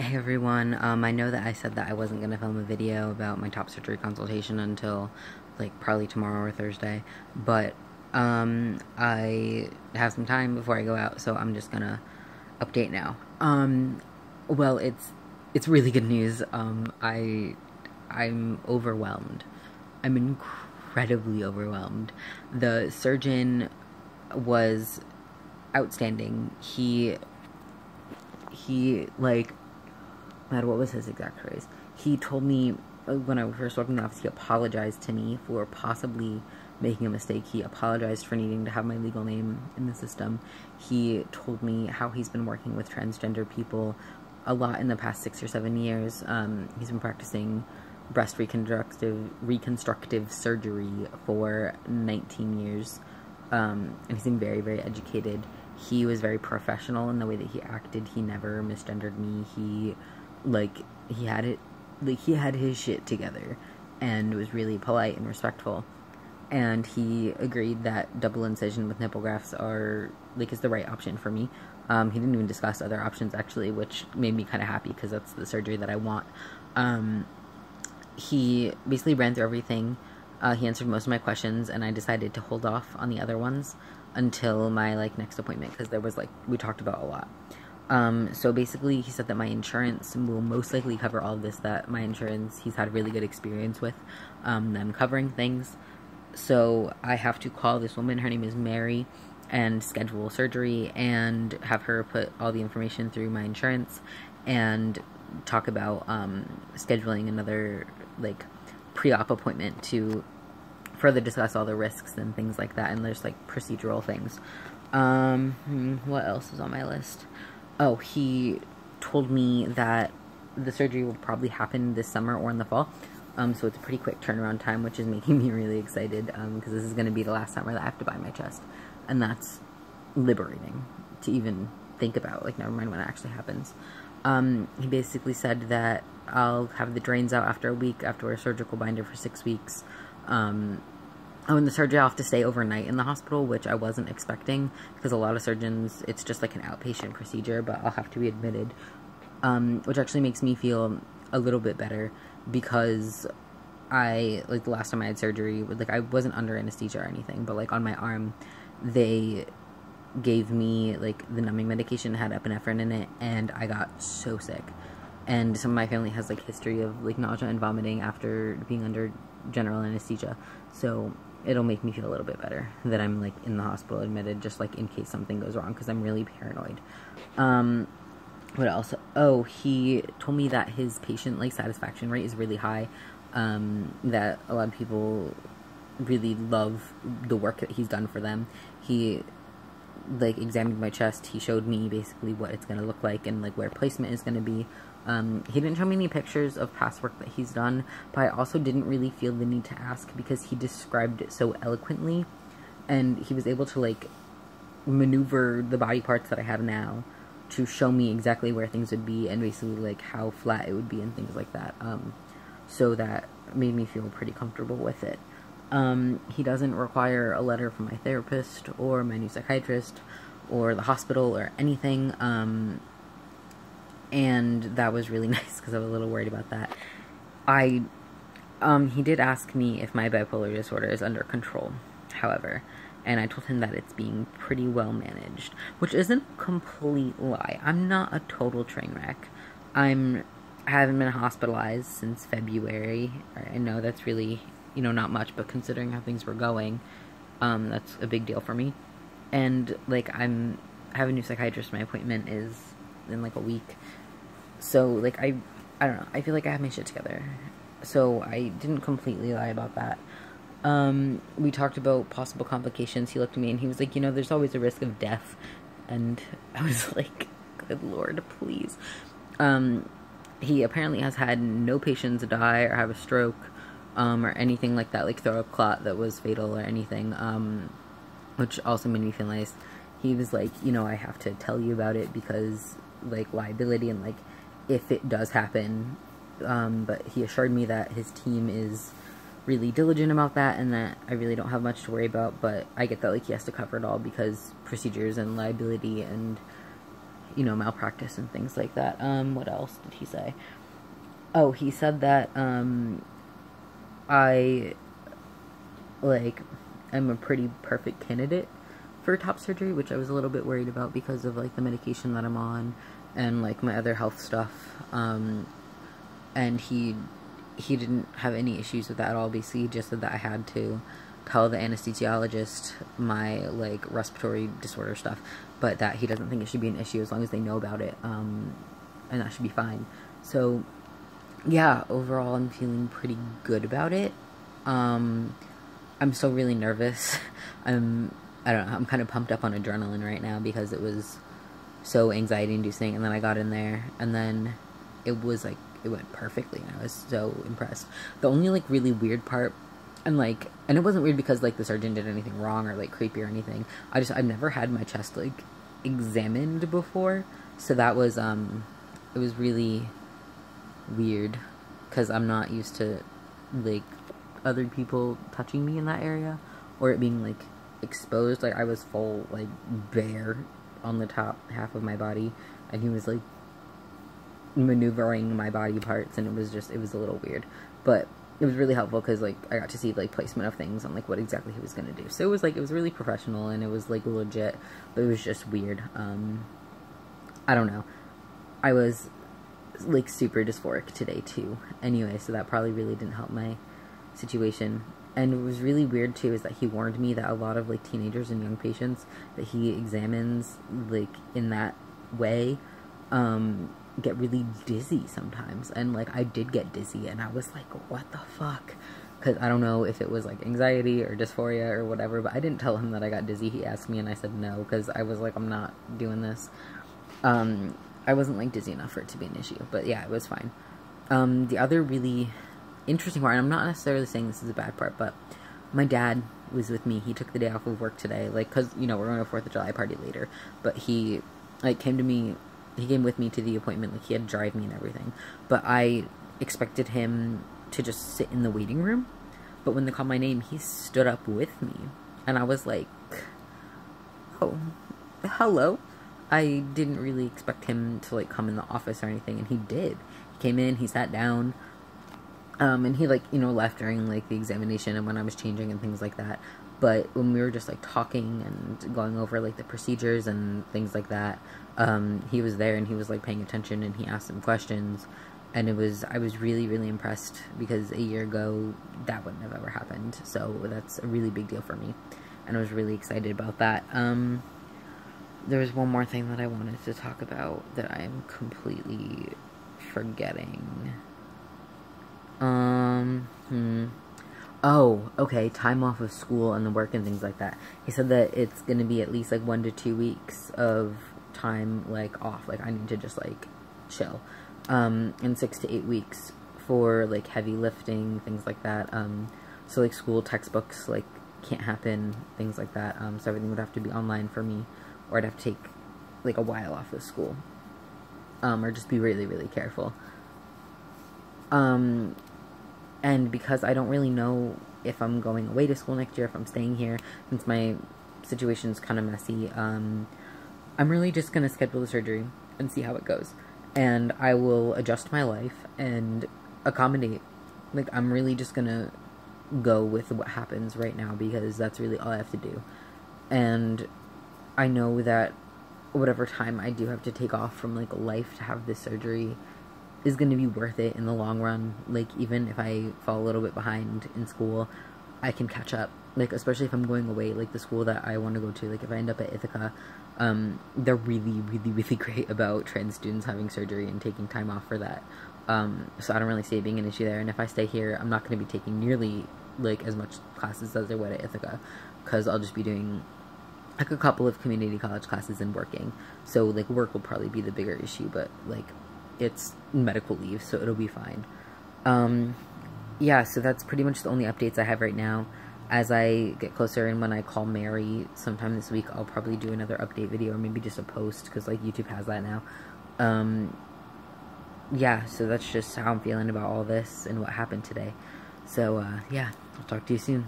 Hey everyone, I know that I said that I wasn't going to film a video about my top surgery consultation until, like, probably tomorrow or Thursday, but, I have some time before I go out, so I'm just gonna update now. Well, it's really good news. I'm overwhelmed. I'm incredibly overwhelmed. The surgeon was outstanding. Like, what was his exact phrase? He told me, when I first walked in the office, he apologized to me for possibly making a mistake. He apologized for needing to have my legal name in the system. He told me how he's been working with transgender people a lot in the past 6 or 7 years. He's been practicing breast reconstructive surgery for 19 years. And he seemed very, very educated. He was very professional in the way that he acted. He never misgendered me. He had his shit together and was really polite and respectful. And he agreed that double incision with nipple grafts is the right option for me. He didn't even discuss other options, actually, which made me kind of happy because that's the surgery that I want. He basically ran through everything. He answered most of my questions, and I decided to hold off on the other ones until my, next appointment, because there was, we talked about a lot. So basically, he said that my insurance will most likely cover all of this, that my insurance, he's had a really good experience with, them covering things. So I have to call this woman, her name is Mary, and schedule surgery, and have her put all the information through my insurance, and talk about, scheduling another, pre-op appointment to further discuss all the risks and things like that, and there's, procedural things. What else is on my list? Oh, he told me that the surgery will probably happen this summer or in the fall, so it's a pretty quick turnaround time, which is making me really excited, because this is going to be the last time I have to buy my chest, and that's liberating to even think about, never mind when it actually happens. He basically said that I'll have the drains out after a week, after a surgical binder for 6 weeks. In the surgery, I'll have to stay overnight in the hospital, which I wasn't expecting, because a lot of surgeons, it's just an outpatient procedure, but I'll have to be admitted, which actually makes me feel a little bit better, because the last time I had surgery, I wasn't under anesthesia or anything, but, on my arm, they gave me, the numbing medication, had epinephrine in it, and I got so sick. And some of my family has, history of, nausea and vomiting after being under general anesthesia. So it'll make me feel a little bit better that I'm, in the hospital admitted, just, in case something goes wrong, because I'm really paranoid. What else? Oh, he told me that his patient, satisfaction rate is really high, that a lot of people really love the work that he's done for them. He examined my chest. He showed me basically what it's going to look like and where placement is going to be. He didn't show me any pictures of past work that he's done, but I also didn't really feel the need to ask because he described it so eloquently, and he was able to maneuver the body parts that I have now to show me exactly where things would be and basically how flat it would be and things like that. So that made me feel pretty comfortable with it. He doesn't require a letter from my therapist or my new psychiatrist or the hospital or anything, and that was really nice because I was a little worried about that. He did ask me if my bipolar disorder is under control, however, and I told him that it's being pretty well managed, which isn't a complete lie. I'm not a total train wreck. I haven't been hospitalized since February. I know that's really, not much, but considering how things were going, that's a big deal for me. And, I have a new psychiatrist. My appointment is in, a week. So, I don't know. I feel like I have my shit together. So, I didn't completely lie about that. We talked about possible complications. He looked at me and he was like, there's always a risk of death. And I was like, good Lord, please. He apparently has had no patients die or have a stroke, or anything like that, throw a clot that was fatal or anything, which also made me feel nice. He was like, I have to tell you about it because, liability and, if it does happen, but he assured me that his team is really diligent about that and that I really don't have much to worry about, but I get that, he has to cover it all because procedures and liability and you know, malpractice and things like that. What else did he say? Oh, he said that, I, like, am a pretty perfect candidate for top surgery, which I was a little bit worried about because of, like, the medication that I'm on and, like, my other health stuff. And he didn't have any issues with that at all. Basically, he just said that I had to tell the anesthesiologist my, like, respiratory disorder stuff, but that he doesn't think it should be an issue as long as they know about it, and that should be fine. So, yeah, overall, I'm feeling pretty good about it. I'm still really nervous. I don't know, I'm kind of pumped up on adrenaline right now because it was so anxiety-inducing, and then I got in there, and then it was, like, it went perfectly, and I was so impressed. The only, like, really weird part, and it wasn't weird because, like, the surgeon did anything wrong or, like, creepy or anything. I've never had my chest, like, examined before, so that was, it was really weird, because I'm not used to, like, other people touching me in that area, or it being, like, exposed. Like, I was full, like, bare on the top half of my body, and he was, like, maneuvering my body parts, and it was a little weird, but it was really helpful because, like, I got to see, like, placement of things on, like, what exactly he was gonna do. So it was, like, it was really professional, and it was, like, legit, but it was just weird. I don't know. I was, like, super dysphoric today, too, anyway, so that probably really didn't help my situation. And it was really weird, too, is that he warned me that a lot of, like, teenagers and young patients that he examines, like, in that way, get really dizzy sometimes, and, like, I did get dizzy, and I was like, what the fuck? Because I don't know if it was, like, anxiety or dysphoria or whatever, but I didn't tell him that I got dizzy. He asked me, and I said no, because I was like, I'm not doing this. I wasn't, like, dizzy enough for it to be an issue, but yeah, it was fine. The other really interesting part, and I'm not necessarily saying this is a bad part, but my dad was with me. He took the day off of work today, like, because, you know, we're going to a 4th of July party later, but he, like, came with me to the appointment. Like, he had to drive me and everything, but I expected him to just sit in the waiting room, but when they called my name, he stood up with me, and I was like, oh, hello. I didn't really expect him to, like, come in the office or anything, and he did. He came in, he sat down, and he, like, you know, left during, like, the examination and when I was changing and things like that. But when we were just, like, talking and going over, like, the procedures and things like that, he was there, and he was, like, paying attention, and he asked some questions, and I was really, really impressed, because a year ago, that wouldn't have ever happened. So that's a really big deal for me, and I was really excited about that. There was one more thing that I wanted to talk about that I'm completely forgetting. Oh, okay, time off of school and the work and things like that. He said that it's gonna be at least, like, 1 to 2 weeks of time, like, off. Like, I need to just, like, chill. And 6 to 8 weeks for, like, heavy lifting, things like that. So, like, school textbooks, like, can't happen, things like that. So everything would have to be online for me, or I'd have to take, like, a while off of school. Or just be really, really careful. And because I don't really know if I'm going away to school next year, if I'm staying here, since my situation's kind of messy, I'm really just going to schedule the surgery and see how it goes. And I will adjust my life and accommodate. Like, I'm really just going to go with what happens right now, because that's really all I have to do. And I know that whatever time I do have to take off from, like, life to have this surgery is going to be worth it in the long run. Like, even if I fall a little bit behind in school, I can catch up. Like, especially if I'm going away, like, the school that I want to go to, like, if I end up at Ithaca, they're really, really, really great about trans students having surgery and taking time off for that. So I don't really see it being an issue there. And if I stay here, I'm not going to be taking nearly, like, as much classes as I would at Ithaca, because I'll just be doing, like, a couple of community college classes and working. So, like, work will probably be the bigger issue, but, like, it's medical leave, so it'll be fine. Yeah, so that's pretty much the only updates I have right now. As I get closer, and when I call Mary sometime this week, I'll probably do another update video, or maybe just a post, because, like, YouTube has that now. Yeah, so that's just how I'm feeling about all this and what happened today. So, yeah, I'll talk to you soon.